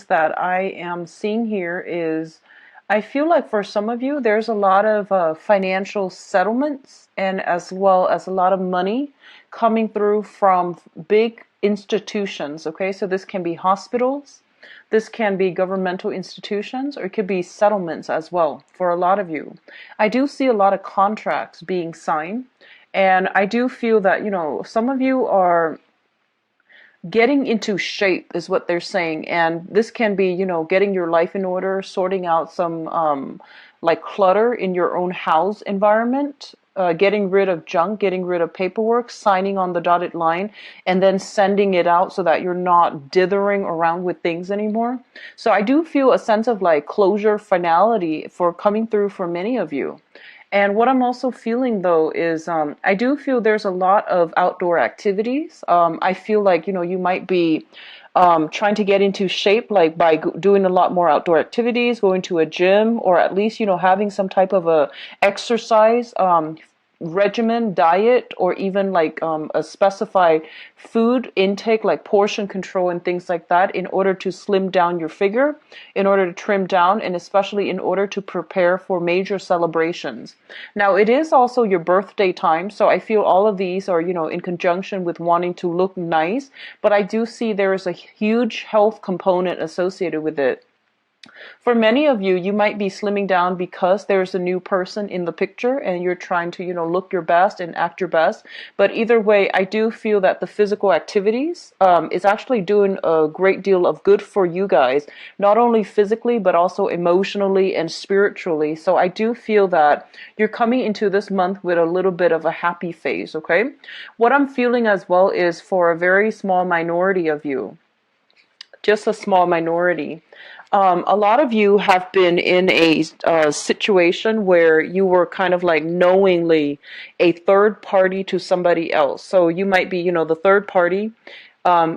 that I am seeing here is I feel like for some of you, there's a lot of financial settlements and as well as a lot of money coming through from big institutions. Okay, so this can be hospitals, this can be governmental institutions, or it could be settlements as well for a lot of you. I do see a lot of contracts being signed, and I do feel that, some of you are getting into shape is what they're saying, and this can be getting your life in order, sorting out some like clutter in your own house environment, getting rid of junk, getting rid of paperwork, signing on the dotted line, and then sending it out so that you're not dithering around with things anymore. So I do feel a sense of like closure, finality for coming through for many of you. And what I'm also feeling though is I do feel there's a lot of outdoor activities. I feel like, you might be trying to get into shape, like by doing a lot more outdoor activities, going to a gym, or at least, having some type of a exercise regimen, diet, or even like a specified food intake, like portion control and things like that, in order to slim down your figure, in order to trim down, and especially in order to prepare for major celebrations. Now, it is also your birthday time, so I feel all of these are, in conjunction with wanting to look nice, but I do see there is a huge health component associated with it. For many of you, you might be slimming down because there's a new person in the picture and you're trying to, look your best and act your best. But either way, I do feel that the physical activities is actually doing a great deal of good for you guys, not only physically, but also emotionally and spiritually. So I do feel that you're coming into this month with a little bit of a happy phase, okay? What I'm feeling as well is for a very small minority of you, just a small minority. A lot of you have been in a situation where you were kind of like knowingly a third party to somebody else. So you might be, the third party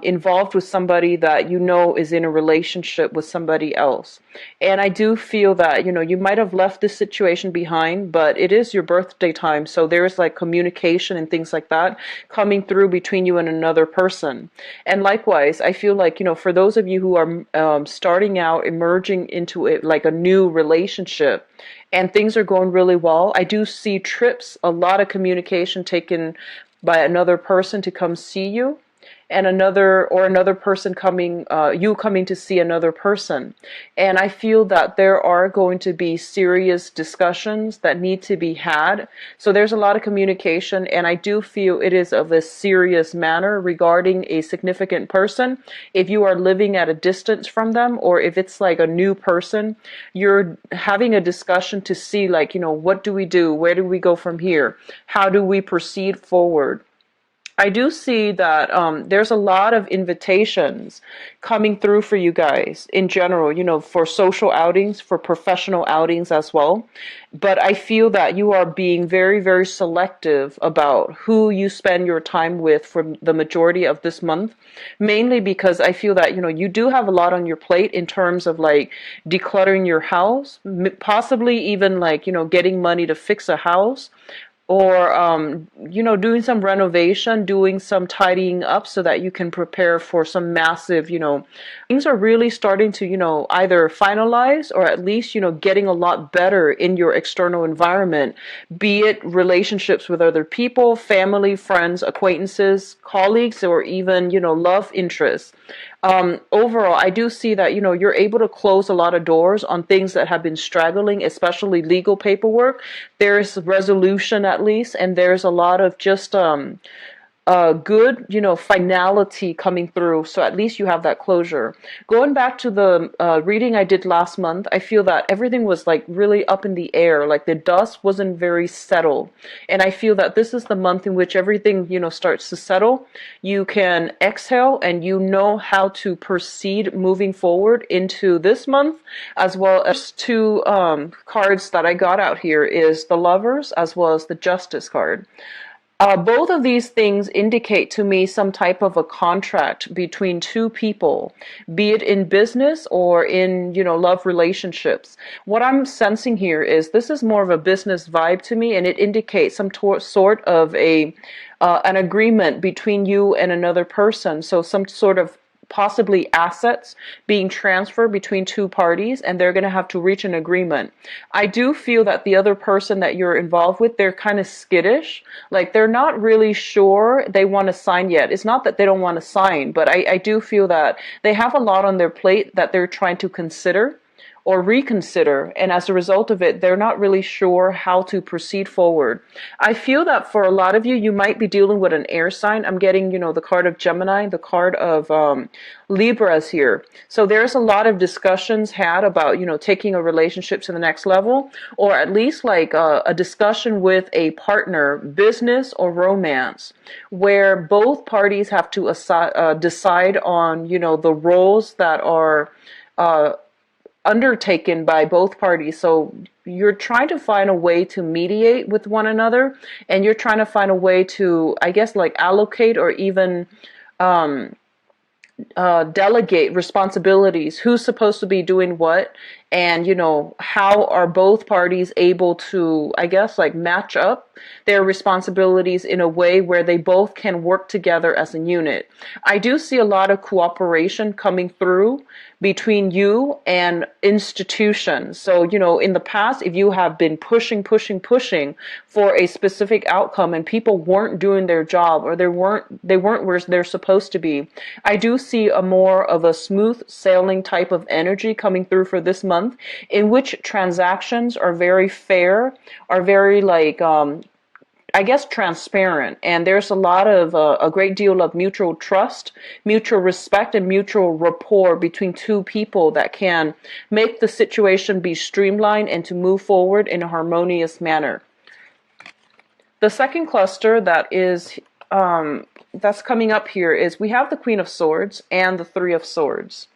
involved with somebody that is in a relationship with somebody else. And I do feel that, you might have left this situation behind, but it is your birthday time. So there's like communication and things like that coming through between you and another person. And likewise, I feel like, for those of you who are starting out, emerging into it like a new relationship, and things are going really well, I do see trips, a lot of communication taken by another person to come see you, and another person coming, you coming to see another person. And I feel that there are going to be serious discussions that need to be had. So there's a lot of communication, and I do feel it is of a serious manner regarding a significant person. If you are living at a distance from them, or if it's like a new person, you're having a discussion to see like, what do we do? Where do we go from here? How do we proceed forward? I do see that there's a lot of invitations coming through for you guys in general, for social outings, for professional outings as well. But I feel that you are being very, very selective about who you spend your time with for the majority of this month, mainly because I feel that, you do have a lot on your plate in terms of like decluttering your house, possibly even like, getting money to fix a house, or doing some renovation, doing some tidying up so that you can prepare for some massive, things are really starting to, either finalize or at least, getting a lot better in your external environment, be it relationships with other people, family, friends, acquaintances, colleagues, or even, love interests. Overall, I do see that, you're able to close a lot of doors on things that have been straggling, especially legal paperwork. There's resolution at least, and there's a lot of just good, finality coming through. So at least you have that closure. Going back to the reading I did last month, I feel that everything was like really up in the air. Like the dust wasn't very settled. And I feel that this is the month in which everything, starts to settle. You can exhale and you know how to proceed moving forward into this month, as well as two cards that I got out here is the Lovers as well as the Justice card. Both of these things indicate to me some type of a contract between two people, be it in business or in, love relationships. What I'm sensing here is this is more of a business vibe to me, and it indicates some sort of an agreement between you and another person. So some sort of possibly assets being transferred between two parties, and they're going to have to reach an agreement. I do feel that the other person that you're involved with, they're kind of skittish. Like they're not really sure they want to sign yet. It's not that they don't want to sign, but I do feel that they have a lot on their plate that they're trying to consider or reconsider, and as a result of it, they're not really sure how to proceed forward. I feel that for a lot of you, you might be dealing with an air sign. I'm getting, the card of Gemini, the card of Libras here. So there's a lot of discussions had about, taking a relationship to the next level, or at least like a discussion with a partner, business or romance, where both parties have to decide on, the roles that are undertaken by both parties. So you're trying to find a way to mediate with one another, and you're trying to find a way to, I guess, like allocate or even delegate responsibilities, who's supposed to be doing what, and how are both parties able to, I guess, like match up their responsibilities in a way where they both can work together as a unit. I do see a lot of cooperation coming through between you and institutions. So, in the past, if you have been pushing for a specific outcome and people weren't doing their job, or they weren't where they're supposed to be, I do see a more of a smooth sailing type of energy coming through for this month, in which transactions are very fair, are very like, I guess, transparent, and there's a lot of a great deal of mutual trust, mutual respect, and mutual rapport between two people that can make the situation be streamlined and to move forward in a harmonious manner. The second cluster that is that's coming up here is we have the Queen of Swords and the Three of Swords.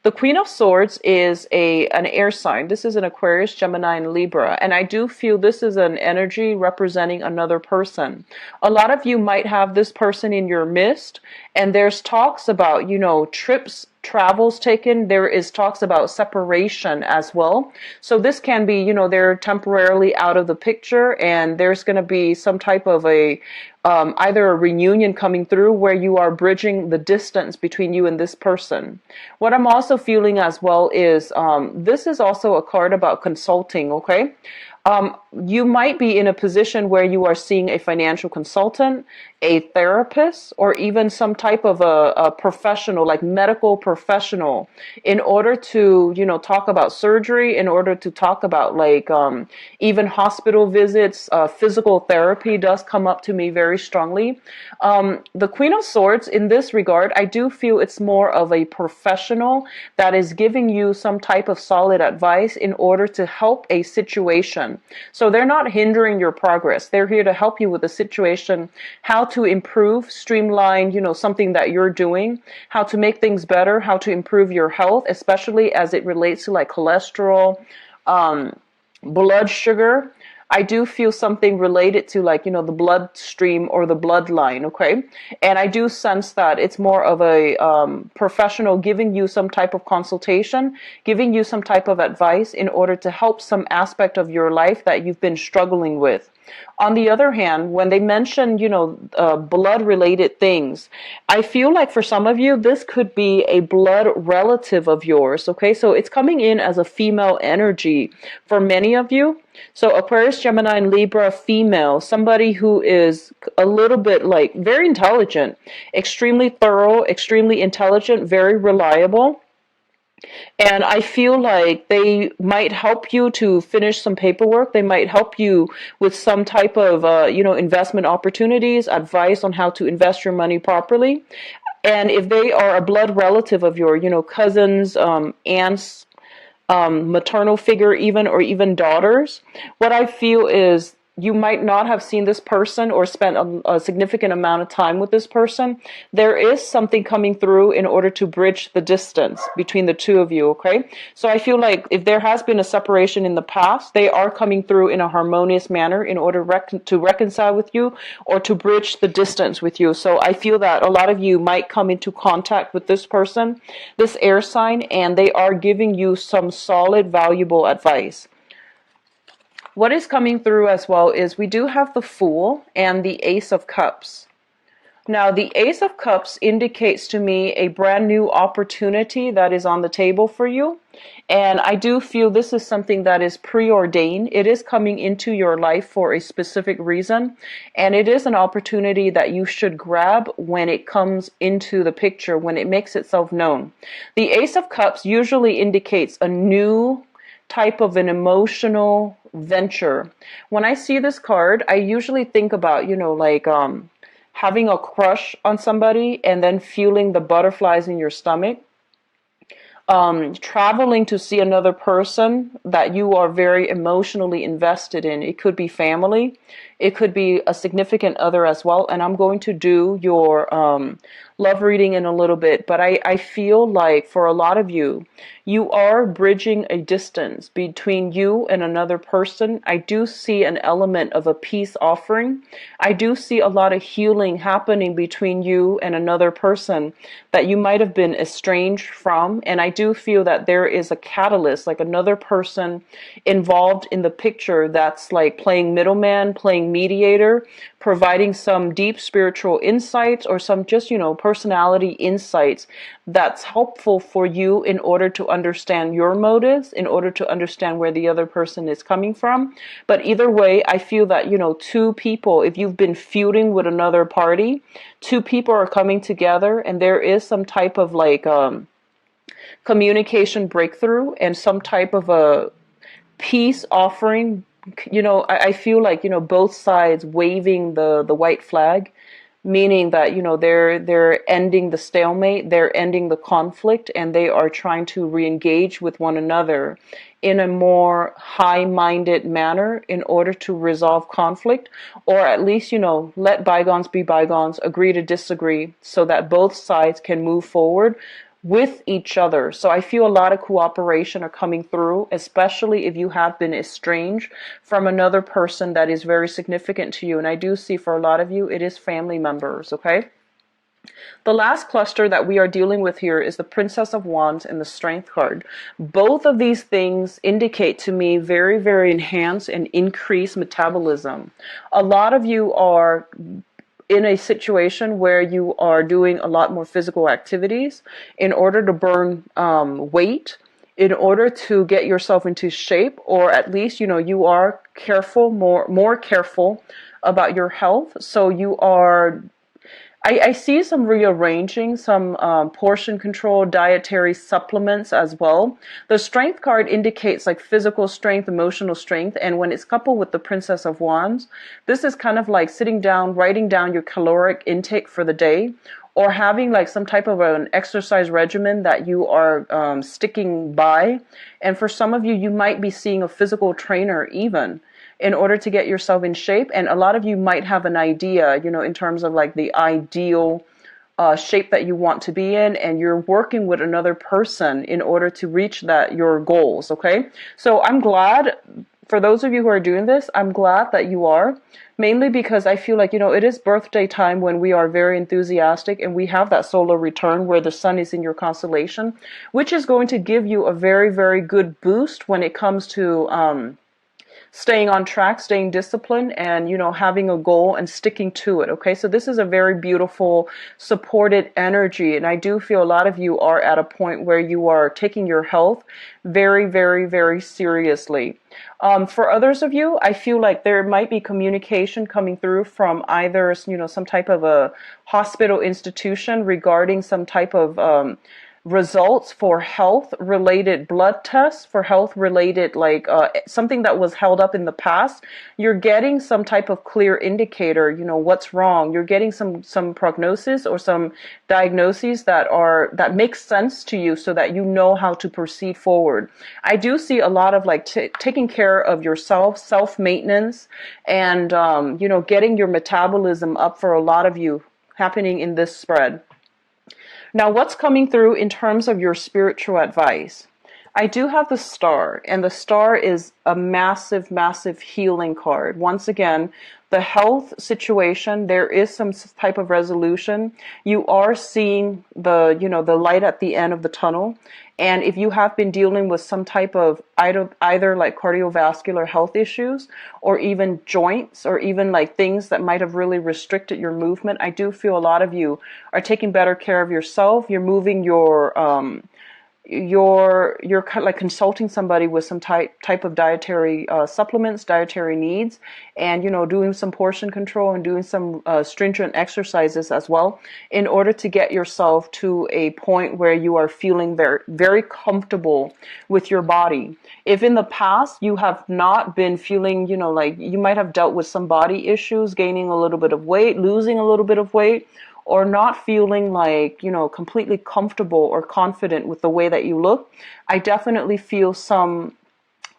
The Queen of Swords is an air sign. This is an Aquarius, Gemini, and Libra. And I do feel this is an energy representing another person. A lot of you might have this person in your midst, and there's talks about, trips, travels taken. There is talks about separation as well. So this can be, they're temporarily out of the picture, and there's going to be some type of either a reunion coming through where you are bridging the distance between you and this person. What I'm also feeling as well is this is also a card about consulting, okay? You might be in a position where you are seeing a financial consultant, a therapist, or even some type of a professional, like medical professional, in order to, talk about surgery, in order to talk about like even hospital visits. Physical therapy does come up to me very strongly. The Queen of Swords, in this regard, I do feel it's more of a professional that is giving you some type of solid advice in order to help a situation. So they're not hindering your progress. They're here to help you with the situation, how to improve, streamline, something that you're doing, how to make things better, how to improve your health, especially as it relates to like cholesterol, blood sugar. I do feel something related to like, the bloodstream or the bloodline, okay? And I do sense that it's more of a professional giving you some type of consultation, giving you some type of advice in order to help some aspect of your life that you've been struggling with. On the other hand, when they mention, blood-related things, I feel like for some of you, this could be a blood relative of yours, okay? So it's coming in as a female energy for many of you. So Aquarius, Gemini, and Libra, female, somebody who is a little bit like very intelligent, extremely thorough, extremely intelligent, very reliable. And I feel like they might help you to finish some paperwork. They might help you with some type of, investment opportunities, advice on how to invest your money properly. And if they are a blood relative of your, cousins, aunts, maternal figure even, or even daughters, what I feel is you might not have seen this person or spent a significant amount of time with this person. There is something coming through in order to bridge the distance between the two of you, okay? So I feel like if there has been a separation in the past, they are coming through in a harmonious manner in order to reconcile with you or to bridge the distance with you. So I feel that a lot of you might come into contact with this person, this air sign, and they are giving you some solid, valuable advice. What is coming through as well is we do have the Fool and the Ace of Cups. Now, the Ace of Cups indicates to me a brand new opportunity that is on the table for you. And I do feel this is something that is preordained. It is coming into your life for a specific reason. And it is an opportunity that you should grab when it comes into the picture, when it makes itself known. The Ace of Cups usually indicates a new type of an emotional venture. When I see this card, I usually think about, like, having a crush on somebody and then feeling the butterflies in your stomach, traveling to see another person that you are very emotionally invested in. It could be family, it could be a significant other as well. And I'm going to do your love reading in a little bit, but I feel like for a lot of you, you are bridging a distance between you and another person. I do see an element of a peace offering. I do see a lot of healing happening between you and another person that you might have been estranged from. And I do feel that there is a catalyst, like another person involved in the picture that's like playing middleman, playing mediator, providing some deep spiritual insights or some just, personality insights that's helpful for you in order to understand your motives, in order to understand where the other person is coming from. But either way, I feel that, two people, if you've been feuding with another party, two people are coming together and there is some type of like communication breakthrough and some type of a peace offering. I feel like, both sides waving the white flag, meaning that, they're ending the stalemate, they're ending the conflict, and they are trying to re-engage with one another in a more high-minded manner in order to resolve conflict, or at least, let bygones be bygones, agree to disagree, so that both sides can move forward with each other. So I feel a lot of cooperation are coming through, especially if you have been estranged from another person that is very significant to you. And I do see for a lot of you, it is family members, okay? The last cluster that we are dealing with here is the Princess of Wands and the Strength card. Both of these things indicate to me very, very enhanced and increased metabolism. A lot of you are in a situation where you are doing a lot more physical activities in order to burn weight, in order to get yourself into shape, or at least, you are careful, more careful about your health. So you are, I see some rearranging, some portion control, dietary supplements as well. The Strength card indicates like physical strength, emotional strength, and when it's coupled with the Princess of Wands, this is kind of like sitting down, writing down your caloric intake for the day, or having like some type of an exercise regimen that you are sticking by. And for some of you, you might be seeing a physical trainer even, in order to get yourself in shape. And a lot of you might have an idea, in terms of like the ideal shape that you want to be in, and you're working with another person in order to reach your goals, okay? So I'm glad, for those of you who are doing this, I'm glad that you are, mainly because I feel like, it is birthday time when we are very enthusiastic and we have that solar return where the sun is in your constellation, which is going to give you a very, very good boost when it comes to staying on track, staying disciplined, and, having a goal and sticking to it. Okay. So this is a very beautiful supported energy. And I do feel a lot of you are at a point where you are taking your health very, very, very seriously. For others of you, I feel like there might be communication coming through from either, some type of a hospital institution regarding some type of, results for health related blood tests, for health related like something that was held up in the past. You're getting some type of clear indicator, what's wrong. You're getting some prognosis or some diagnoses that make sense to you, so that you know how to proceed forward. I do see a lot of like taking care of yourself, self-maintenance, and getting your metabolism up for a lot of you happening in this spread. Now, what's coming through in terms of your spiritual advice? I do have the star, and the star is a massive, massive healing card. Once again, the health situation, there is some type of resolution. You are seeing the, the light at the end of the tunnel. And if you have been dealing with some type of either like cardiovascular health issues or even joints or even like things that might have really restricted your movement, I do feel a lot of you are taking better care of yourself. You're moving you're kind of like consulting somebody with some type of dietary supplements, dietary needs, and doing some portion control and doing some stringent exercises as well, in order to get yourself to a point where you are feeling very, very comfortable with your body. If in the past you have not been feeling, like you might have dealt with some body issues, gaining a little bit of weight, losing a little bit of weight, or not feeling like, completely comfortable or confident with the way that you look, I definitely feel some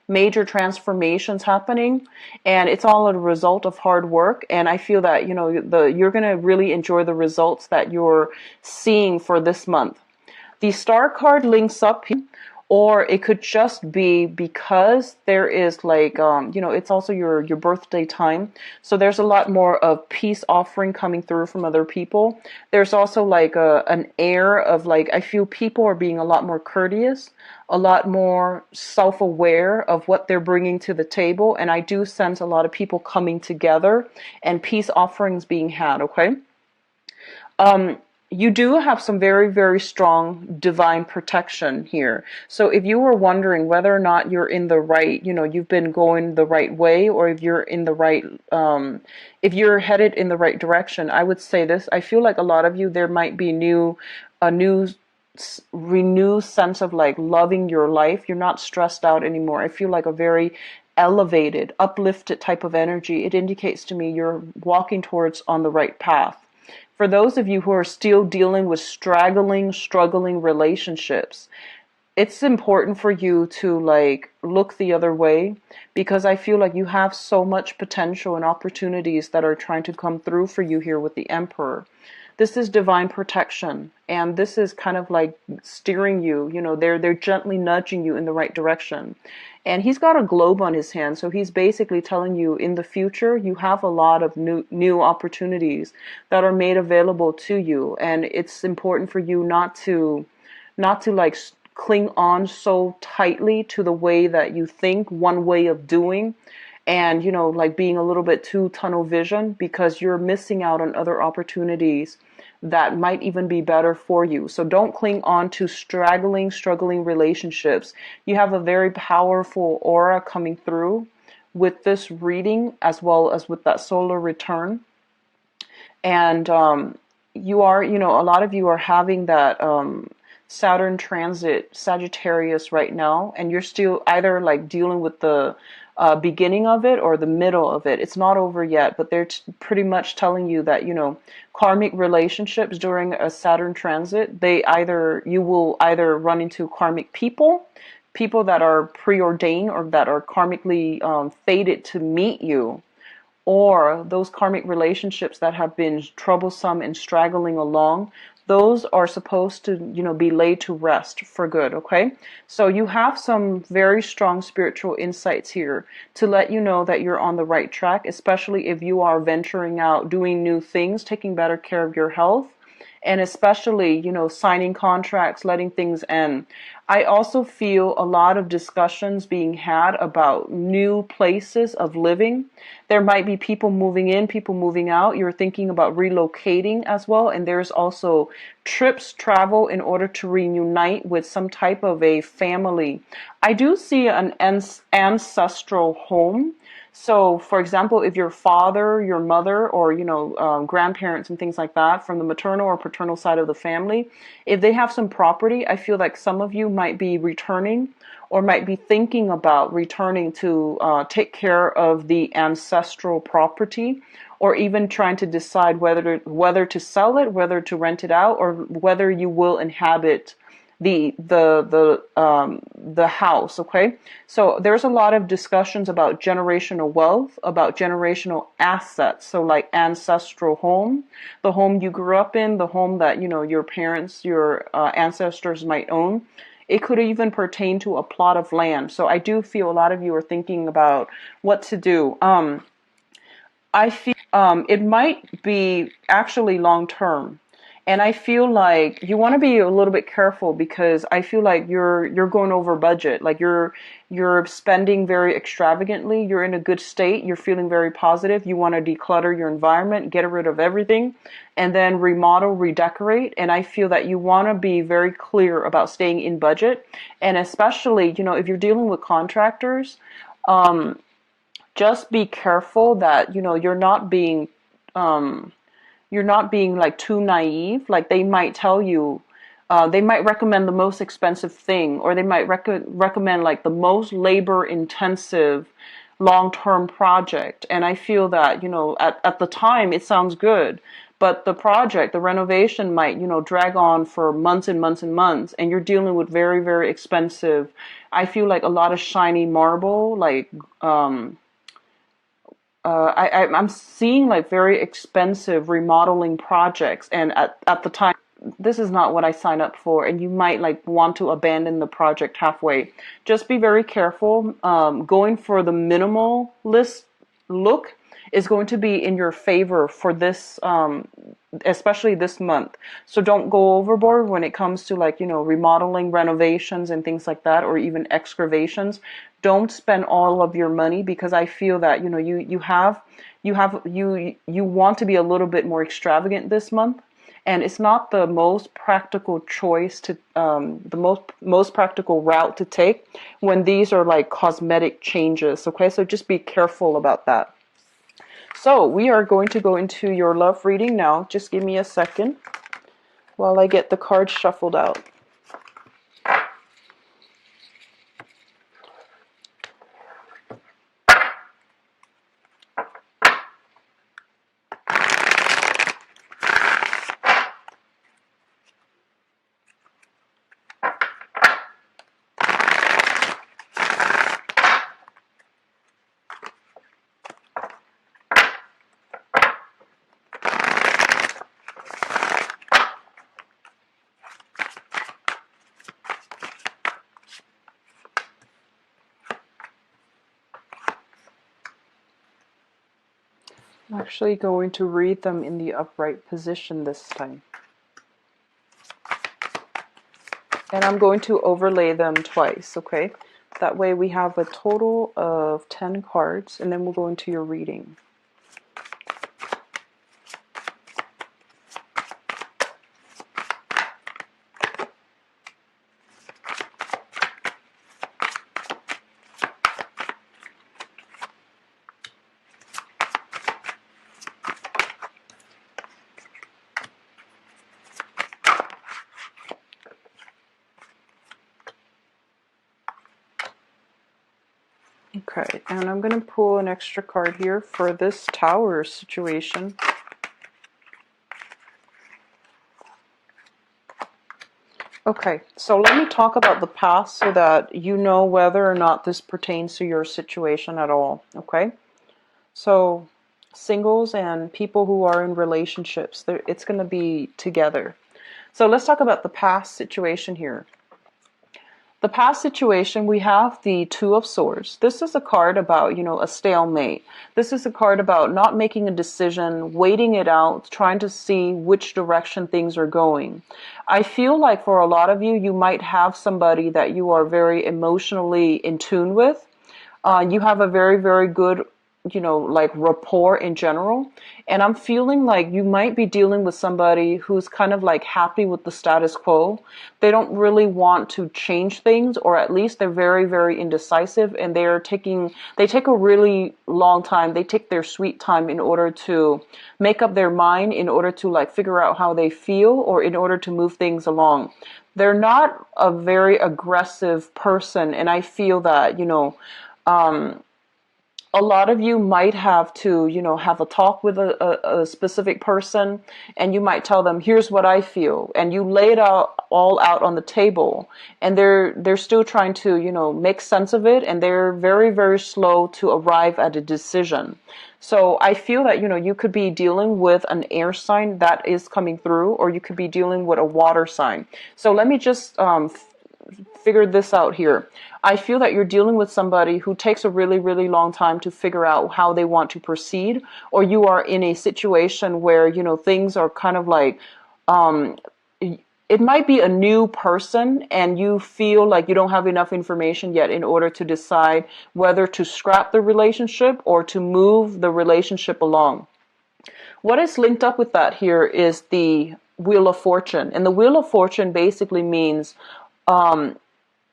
major transformations happening, and it's all a result of hard work. And I feel that, you're going to really enjoy the results that you're seeing for this month. The star card links up here, or it could just be because there is like, it's also your birthday time. So there's a lot more of peace offering coming through from other people. There's also like an air of like, I feel people are being a lot more courteous, a lot more self-aware of what they're bringing to the table. And I do sense a lot of people coming together and peace offerings being had, okay? You do have some very, very strong divine protection here. So if you were wondering whether or not you're in the right, you've been going the right way, or if you're in the right, if you're headed in the right direction, I would say this. I feel like a lot of you, there might be a new renewed sense of like loving your life. You're not stressed out anymore. I feel like a very elevated, uplifted type of energy. It indicates to me you're walking towards on the right path. For those of you who are still dealing with struggling relationships, it's important for you to like look the other way, because I feel like you have so much potential and opportunities that are trying to come through for you here with the Emperor. This is divine protection, and this is kind of like steering you, they're gently nudging you in the right direction. And he's got a globe on his hand, so he's basically telling you in the future you have a lot of new opportunities that are made available to you, and it's important for you not to like cling on so tightly to the way that you think, one way of doing, and like being a little bit too tunnel vision, because you're missing out on other opportunities that might even be better for you. So don't cling on to struggling relationships. You have a very powerful aura coming through with this reading, as well as with that solar return. And you are, a lot of you are having that Saturn transit Sagittarius right now, and you're still either like dealing with the beginning of it or the middle of it. It's not over yet, but they're pretty much telling you that, karmic relationships during a Saturn transit, you will either run into karmic people that are preordained or that are karmically fated to meet you, or those karmic relationships that have been troublesome and straggling along. Those are supposed to, be laid to rest for good, okay? So you have some very strong spiritual insights here to let you know that you're on the right track, especially if you are venturing out, doing new things, taking better care of your health, and especially, signing contracts, letting things end. I also feel a lot of discussions being had about new places of living. There might be people moving in, people moving out. You're thinking about relocating as well. And there's also travel in order to reunite with some type of a family. I do see an ancestral home. So, for example, if your father, your mother, or, grandparents and things like that from the maternal or paternal side of the family, if they have some property, I feel like some of you might be returning or might be thinking about returning to take care of the ancestral property, or even trying to decide whether to sell it, whether to rent it out, or whether you will inhabit the house, okay? So there's a lot of discussions about generational wealth, about generational assets. So like ancestral home, the home you grew up in, the home that, your parents, your ancestors might own. It could even pertain to a plot of land. So I do feel a lot of you are thinking about what to do. I feel it might be actually long term. And I feel like you want to be a little bit careful, because I feel like you're going over budget. Like you're spending very extravagantly. You're in a good state. You're feeling very positive. You want to declutter your environment, get rid of everything, and then remodel, redecorate. And I feel that you want to be very clear about staying in budget. And especially, if you're dealing with contractors, just be careful that, you're not being like too naive. Like they might tell you, they might recommend the most expensive thing, or they might recommend like the most labor intensive long-term project. And I feel that, at the time it sounds good, but the project, the renovation might, drag on for months and months and months, and you're dealing with very, very expensive, I feel like a lot of shiny marble, like, I'm seeing like very expensive remodeling projects, and at the time, this is not what I signed up for, and you might like want to abandon the project halfway. Just be very careful. Going for the minimalist look is going to be in your favor for this, especially this month. So don't go overboard when it comes to like, remodeling, renovations and things like that, or even excavations. Don't spend all of your money, because I feel that, you want to be a little bit more extravagant this month. And it's not the most practical choice to, the most practical route to take when these are like cosmetic changes. Okay, so just be careful about that. So we are going to go into your love reading now. Just give me a second while I get the cards shuffled out. I'm actually going to read them in the upright position this time. And I'm going to overlay them twice, okay? That way we have a total of 10 cards, and then we'll go into your reading. Okay, and I'm going to pull an extra card here for this tower situation. Okay, so let me talk about the past so that you know whether or not this pertains to your situation at all, okay? So, singles and people who are in relationships, it's going to be together. So let's talk about the past situation here. The past situation, we have the Two of Swords. This is a card about, a stalemate. This is a card about not making a decision, waiting it out, trying to see which direction things are going. I feel like for a lot of you, you might have somebody that you are very emotionally in tune with. You have a very, very good, like rapport in general. And I'm feeling like you might be dealing with somebody who's kind of like happy with the status quo. They don't really want to change things, or at least they're very, very indecisive, and they take a really long time. They take their sweet time in order to make up their mind, in order to like figure out how they feel, or in order to move things along. They're not a very aggressive person, and I feel that, a lot of you might have to, have a talk with a specific person, and you might tell them, here's what I feel. And you lay it all out on the table, and they're still trying to, make sense of it. And they're very, very slow to arrive at a decision. So I feel that, you could be dealing with an air sign that is coming through, or you could be dealing with a water sign. So let me just, figure this out here. I feel that you're dealing with somebody who takes a really, really long time to figure out how they want to proceed, or you are in a situation where, things are kind of like, um, it might be a new person and you feel like you don't have enough information yet in order to decide whether to scrap the relationship or to move the relationship along. What is linked up with that here is the Wheel of Fortune. And the Wheel of Fortune basically means um,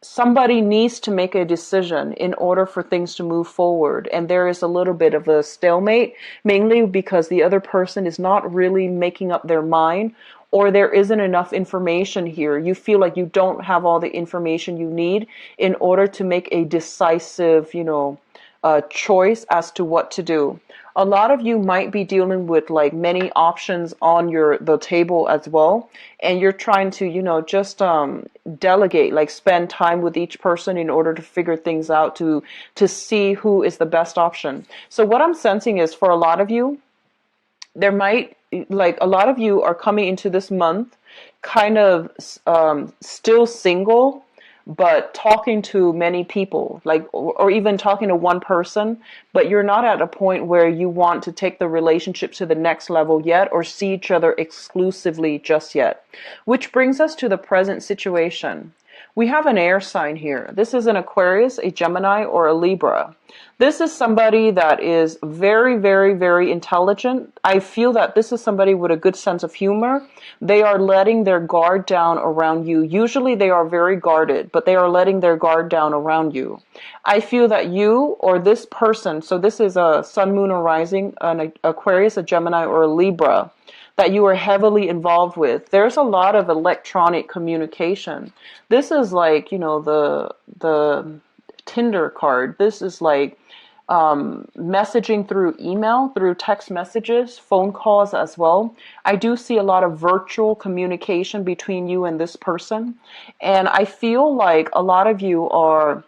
somebody needs to make a decision in order for things to move forward. And there is a little bit of a stalemate, mainly because the other person is not really making up their mind, or there isn't enough information here. You feel like you don't have all the information you need in order to make a decisive, choice as to what to do. A lot of you might be dealing with like many options on the table as well, and you're trying to just delegate, like spend time with each person in order to figure things out, to see who is the best option. So what I'm sensing is, for a lot of you, there might, like, a lot of you are coming into this month kind of still single, but talking to many people, like, or even talking to one person, but you're not at a point where you want to take the relationship to the next level yet, or see each other exclusively just yet. Which brings us to the present situation. We have an air sign here. This is an Aquarius, a Gemini, or a Libra. This is somebody that is very, very, very intelligent. I feel that this is somebody with a good sense of humor. They are letting their guard down around you. Usually they are very guarded, but they are letting their guard down around you. I feel that you or this person, so this is a Sun, Moon, or Rising, an Aquarius, a Gemini, or a Libra, that you are heavily involved with. There's a lot of electronic communication. This is like, the Tinder card. This is like messaging through email, through text messages, phone calls as well. I do see a lot of virtual communication between you and this person. And I feel like a lot of you are,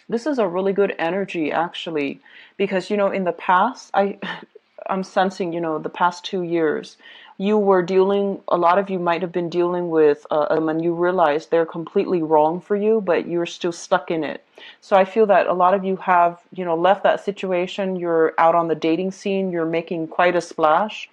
this is a really good energy actually, because, in the past, I'm sensing, the past 2 years, a lot of you might have been dealing with and you realize they're completely wrong for you, but you're still stuck in it. So I feel that a lot of you have, left that situation. You're out on the dating scene. You're making quite a splash.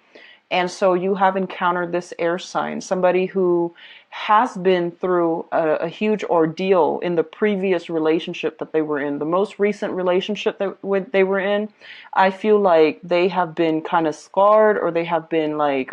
And so you have encountered this air sign, somebody who has been through a huge ordeal in the previous relationship that they were in. The most recent relationship that they were in, I feel like they have been kind of scarred, or they have been like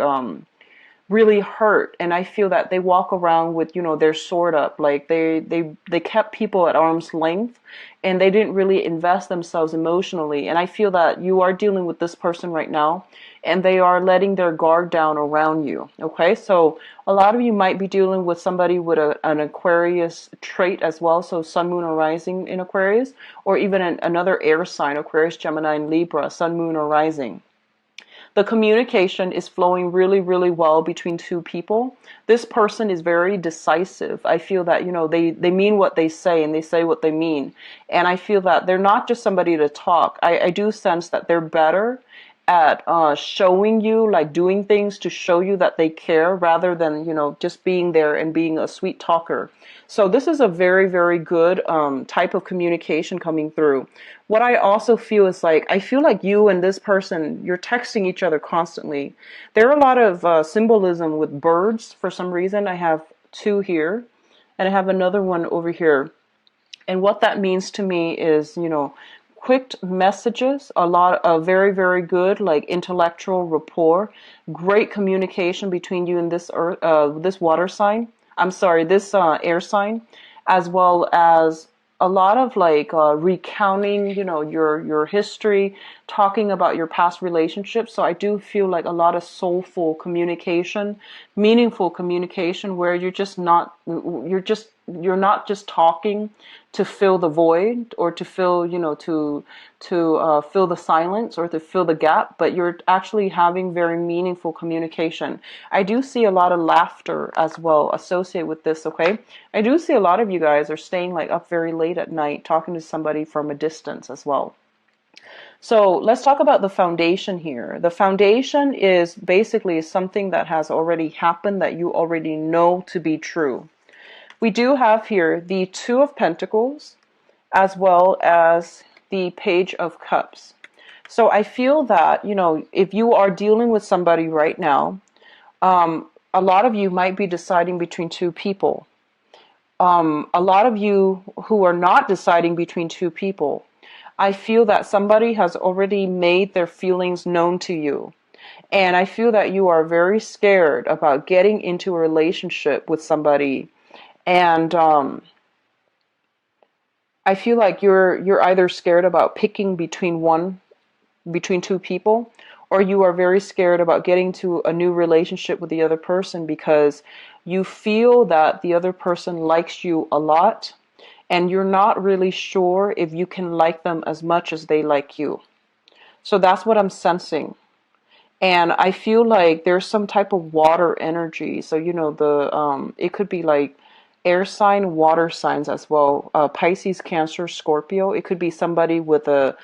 really hurt. And I feel that they walk around with, their sword up. Like they kept people at arm's length, and they didn't really invest themselves emotionally. And I feel that you are dealing with this person right now, and they are letting their guard down around you. Okay, so a lot of you might be dealing with somebody with an Aquarius trait as well. So Sun, Moon, or Rising in Aquarius, or even another air sign, Aquarius, Gemini, and Libra, Sun, Moon, or Rising. The communication is flowing really, really well between two people. This person is very decisive. I feel that, they mean what they say, and they say what they mean. And I feel that they're not just somebody to talk. I do sense that they're better at showing you, like doing things to show you that they care, rather than, just being there and being a sweet talker. So this is a very, very good type of communication coming through. What I also feel is like, I feel like you and this person, you're texting each other constantly. There are a lot of symbolism with birds for some reason. I have 2 here, and I have another one over here. And what that means to me is, quick messages, a lot of very, very good, like intellectual rapport, great communication between you and this this water sign. I'm sorry, this air sign, as well as a lot of like recounting, your history, talking about your past relationships. So I do feel like a lot of soulful communication, meaningful communication, where you're not just talking to fill the void, or to fill, to fill the silence, or to fill the gap, but you're actually having very meaningful communication. I do see a lot of laughter as well associated with this, okay? I do see a lot of you guys are staying like up very late at night talking to somebody from a distance as well. So let's talk about the foundation here. The foundation is basically something that has already happened, that you already know to be true. We do have here the Two of Pentacles as well as the Page of Cups. So I feel that, if you are dealing with somebody right now, a lot of you might be deciding between two people. A lot of you who are not deciding between two people, I feel that somebody has already made their feelings known to you. And I feel that you are very scared about getting into a relationship with somebody. And I feel like you're either scared about picking between two people, or you are very scared about getting to a new relationship with the other person because you feel that the other person likes you a lot and you're not really sure if you can like them as much as they like you. So that's what I'm sensing. And I feel like there's some type of water energy. So, it could be like air sign, water signs as well. Pisces, Cancer, Scorpio. It could be somebody with a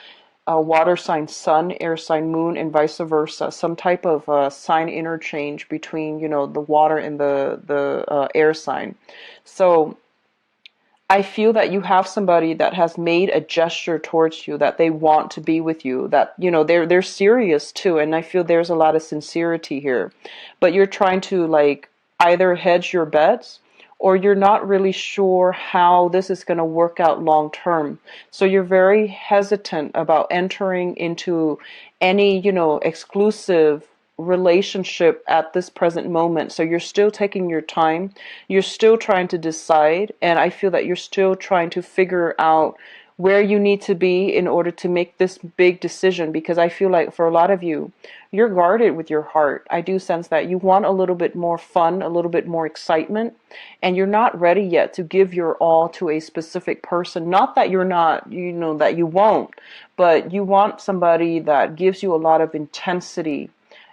water sign sun, air sign moon, and vice versa. Some type of sign interchange between, the water and the air sign. So I feel that you have somebody that has made a gesture towards you, that they want to be with you, that, they're serious too. And I feel there's a lot of sincerity here, but you're trying to like either hedge your bets, or you're not really sure how this is going to work out long term. So you're very hesitant about entering into any, exclusive relationship at this present moment. So you're still taking your time. You're still trying to decide. And I feel that you're still trying to figure out where you need to be in order to make this big decision, because I feel like for a lot of you, you're guarded with your heart. I do sense that you want a little bit more fun, a little bit more excitement, and you're not ready yet to give your all to a specific person. Not that you're not, that you won't, but you want somebody that gives you a lot of intensity,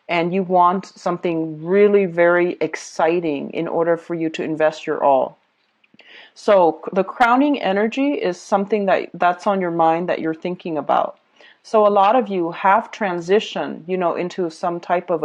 and you want something really very exciting in order for you to invest your all. So the crowning energy is something that's on your mind, that you're thinking about. So a lot of you have transitioned, into some type of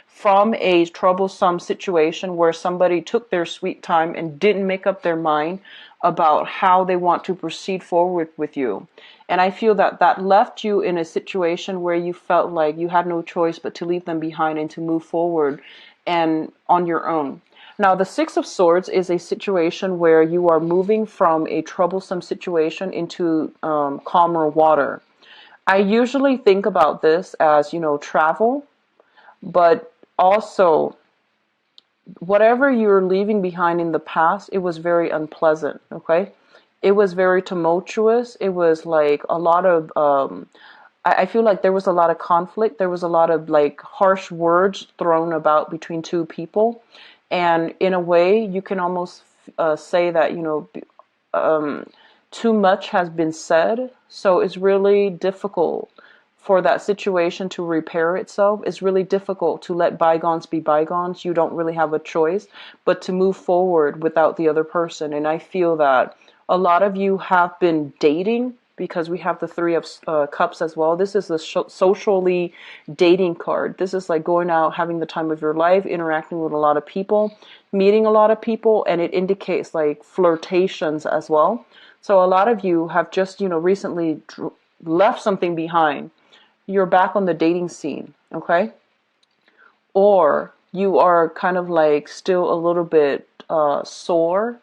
from a troublesome situation where somebody took their sweet time and didn't make up their mind about how they want to proceed forward with you. And I feel that left you in a situation where you felt like you had no choice but to leave them behind and to move forward and on your own. Now, the Six of Swords is a situation where you are moving from a troublesome situation into calmer water. I usually think about this as, travel, but also whatever you're leaving behind in the past, it was very unpleasant, okay? It was very tumultuous. It was like a lot of, I feel like there was a lot of conflict. There was a lot of like harsh words thrown about between two people. And in a way, you can almost say that, too much has been said. So it's really difficult for that situation to repair itself. It's really difficult to let bygones be bygones. You don't really have a choice but to move forward without the other person. And I feel that a lot of you have been dating, because we have the Three of Cups as well. This is the socially dating card. This is like going out, having the time of your life, interacting with a lot of people, meeting a lot of people, and it indicates like flirtations as well. So a lot of you have just, recently left something behind. You're back on the dating scene, okay? Or you are kind of like still a little bit sore.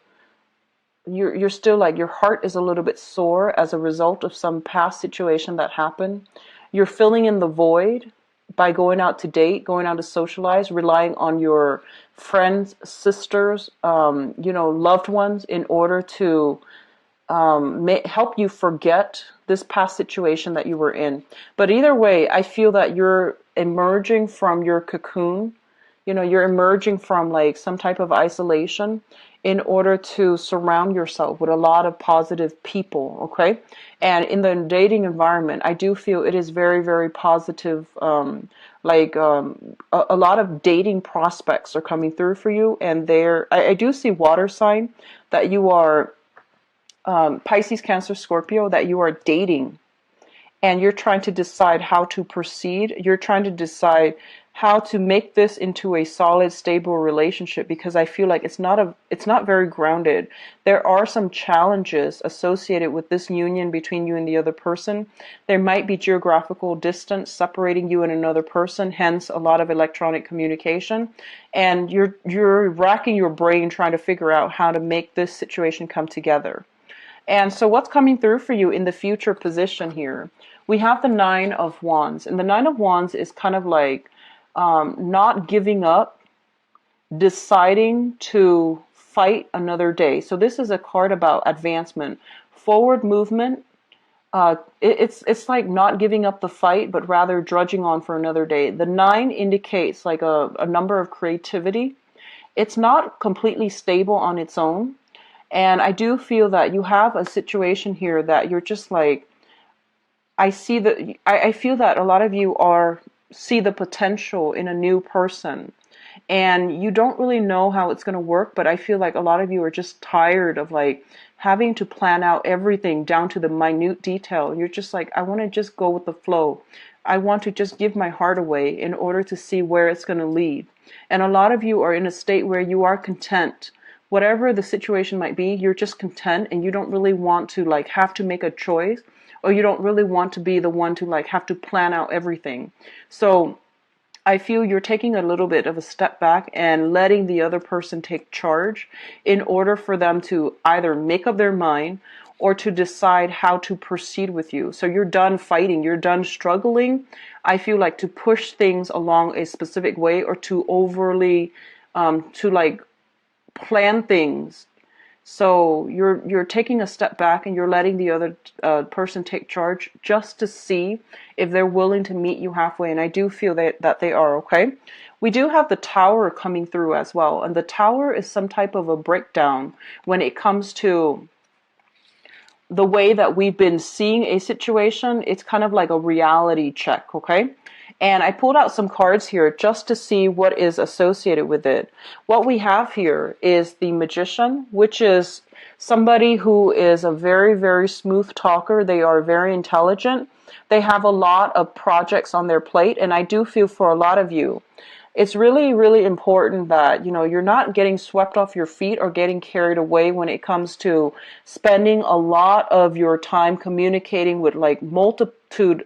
You're still like, your heart is a little bit sore as a result of some past situation that happened. You're filling in the void by going out to date, going out to socialize, relying on your friends, sisters, loved ones in order to help you forget this past situation that you were in. But either way, I feel that you're emerging from your cocoon. You're emerging from like some type of isolation in order to surround yourself with a lot of positive people, okay? And in the dating environment, I do feel it is very, very positive. A lot of dating prospects are coming through for you. And I do see water sign that you are Pisces, Cancer, Scorpio, that you are dating. and you're trying to decide how to proceed. You're trying to decide how to make this into a solid, stable relationship, because I feel like it's not very grounded. There are some challenges associated with this union between you and the other person. There might be geographical distance separating you and another person, hence a lot of electronic communication. And you're racking your brain trying to figure out how to make this situation come together. And so what's coming through for you in the future position here? We have the Nine of Wands. And the Nine of Wands is kind of like not giving up, deciding to fight another day. So this is a card about advancement, forward movement. It's like not giving up the fight, but rather drudging on for another day. The nine indicates like a number of creativity. It's not completely stable on its own. And I do feel that you have a situation here that you're just like, I feel that a lot of you see the potential in a new person, and you don't really know how it's going to work, but I feel like a lot of you are just tired of like having to plan out everything down to the minute detail. You're just like, I want to just go with the flow. I want to just give my heart away in order to see where it's going to lead. And a lot of you are in a state where you are content. Whatever the situation might be, you're just content, and you don't really want to like have to make a choice, or you don't really want to be the one to like have to plan out everything. So I feel you're taking a little bit of a step back and letting the other person take charge in order for them to either make up their mind or to decide how to proceed with you. So you're done fighting, you're done struggling. I feel like to push things along a specific way, or to overly to like plan things. So you're taking a step back and you're letting the other person take charge just to see if they're willing to meet you halfway. And I do feel that they are, okay? We do have the Tower coming through as well. And the Tower is some type of a breakdown when it comes to the way that we've been seeing a situation. It's kind of like a reality check, okay? And I pulled out some cards here just to see what is associated with it. What we have here is the Magician, which is somebody who is a very, very smooth talker. They are very intelligent. They have a lot of projects on their plate. And I do feel for a lot of you, it's really, really important that, you know, you're not getting swept off your feet or getting carried away when it comes to spending a lot of your time communicating with like a multitude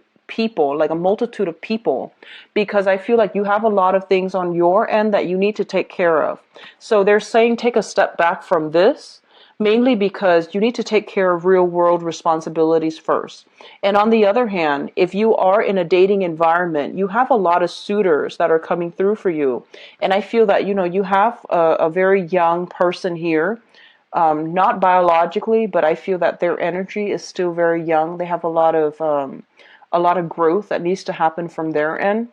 of people, because I feel like you have a lot of things on your end that you need to take care of. So they're saying take a step back from this, mainly because you need to take care of real world responsibilities first. And on the other hand, if you are in a dating environment, you have a lot of suitors that are coming through for you. And I feel that, you know, you have a very young person here, not biologically, but I feel that their energy is still very young. They have a lot of growth that needs to happen from their end.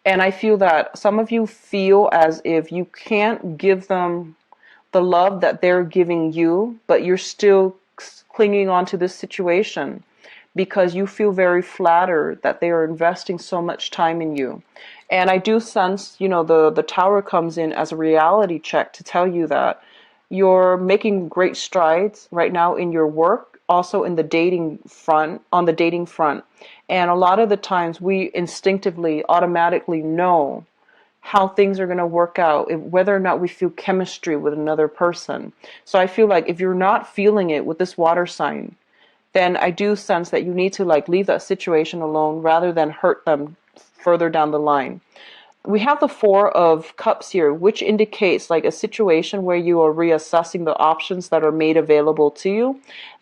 And I feel that some of you feel as if you can't give them the love that they're giving you, but you're still clinging on to this situation because you feel very flattered that they are investing so much time in you. And I do sense, you know, the Tower comes in as a reality check to tell you that you're making great strides right now in your work, also in the dating front, on the dating front. And a lot of the times we instinctively, automatically know how things are going to work out, whether or not we feel chemistry with another person. So I feel like if you're not feeling it with this water sign, then I do sense that you need to like leave that situation alone rather than hurt them further down the line. We have the Four of Cups here, which indicates like a situation where you are reassessing the options that are made available to you.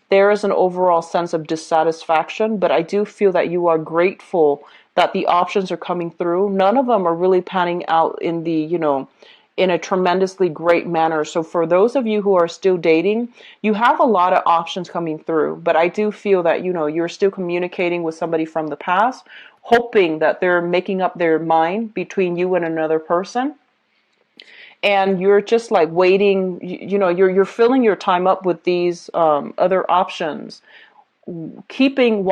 There is an overall sense of dissatisfaction, but I do feel that you are grateful that the options are coming through. None of them are really panning out in the, you know, in a tremendously great manner. So for those of you who are still dating, you have a lot of options coming through, but I do feel that, you know, you're still communicating with somebody from the past, hoping that they're making up their mind between you and another person. And you're just like waiting, you know, you're filling your time up with these other options, keeping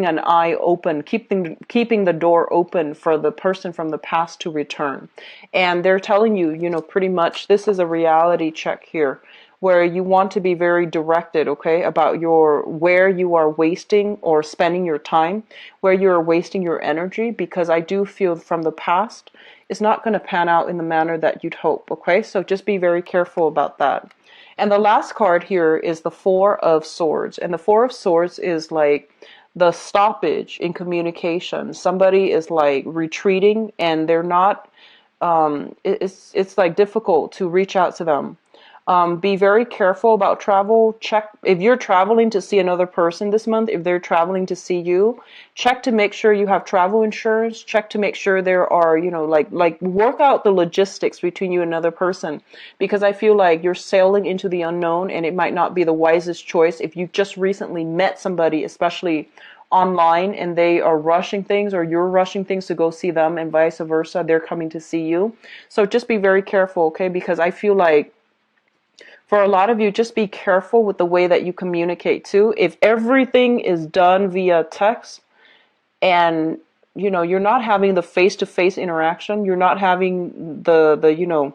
an eye open, keeping the door open for the person from the past to return. And they're telling you, you know, pretty much this is a reality check here. where you want to be very directed, okay, about where you are wasting or spending your time, where you are wasting your energy, because I do feel from the past it's not going to pan out in the manner that you'd hope, okay? So just be very careful about that. And the last card here is the Four of Swords. And the Four of Swords is like the stoppage in communication. Somebody is like retreating and they're not, it's like difficult to reach out to them. Be very careful about travel. Check if you're traveling to see another person this month, if they're traveling to see you, check to make sure you have travel insurance. Check to make sure there are, like work out the logistics between you and another person, because I feel like you're sailing into the unknown and it might not be the wisest choice if you just recently met somebody, especially online, and they are rushing things or you're rushing things to go see them and vice versa. They're coming to see you. So just be very careful, okay? Because I feel like for a lot of you, just be careful with the way that you communicate too. If everything is done via text and you're not having the face-to-face interaction, you're not having the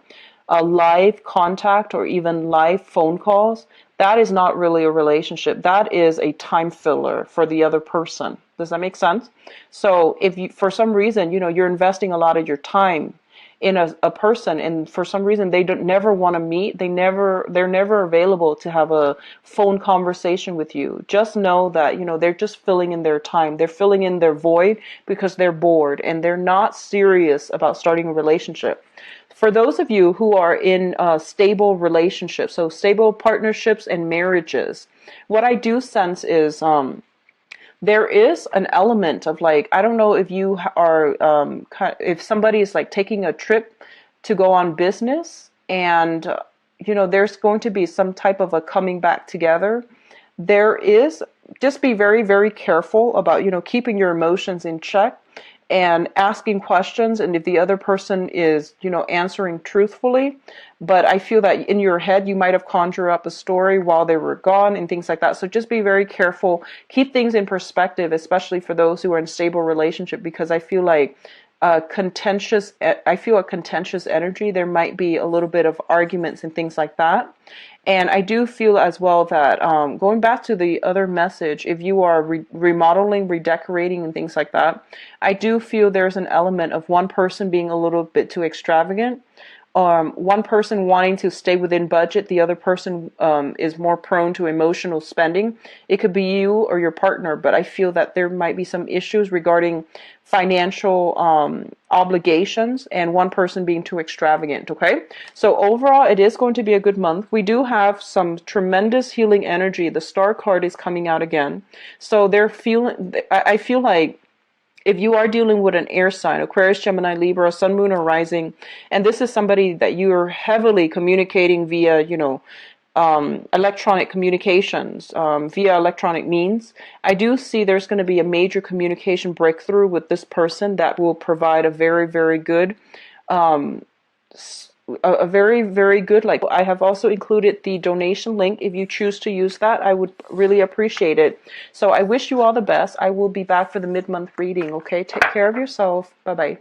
a live contact or even live phone calls, that is not really a relationship. That is a time filler for the other person. Does that make sense? So if you, for some reason, you're investing a lot of your time in a person, and for some reason they don't never want to meet, they're never available to have a phone conversation with you, just know that they're just filling in their time, they're filling in their void because they're bored and they're not serious about starting a relationship. For those of you who are in stable relationships, so stable partnerships and marriages, what I do sense is there is an element of like, I don't know if you are, if somebody is like taking a trip to go on business and, there's going to be some type of a coming back together. There is, just be very, very careful about, keeping your emotions in check and asking questions, and if the other person is, answering truthfully. But I feel that in your head, you might have conjured up a story while they were gone and things like that. So just be very careful. Keep things in perspective, especially for those who are in stable relationship, because I feel like I feel a contentious energy. There might be a little bit of arguments and things like that. And I do feel as well that going back to the other message, if you are remodeling, redecorating, and things like that, I do feel there's an element of one person being a little bit too extravagant. One person wanting to stay within budget, the other person is more prone to emotional spending. It could be you or your partner, but I feel that there might be some issues regarding financial obligations and one person being too extravagant, okay? So overall, it is going to be a good month. We do have some tremendous healing energy. The Star card is coming out again. So I feel like if you are dealing with an air sign, Aquarius, Gemini, Libra, Sun, Moon, or Rising, and this is somebody that you are heavily communicating via, electronic communications, via electronic means, I do see there's going to be a major communication breakthrough with this person that will provide a very, very good a very, very good, like, I have also included the donation link. If you choose to use that, I would really appreciate it. So I wish you all the best. I will be back for the mid-month reading, okay? Take care of yourself. Bye-bye.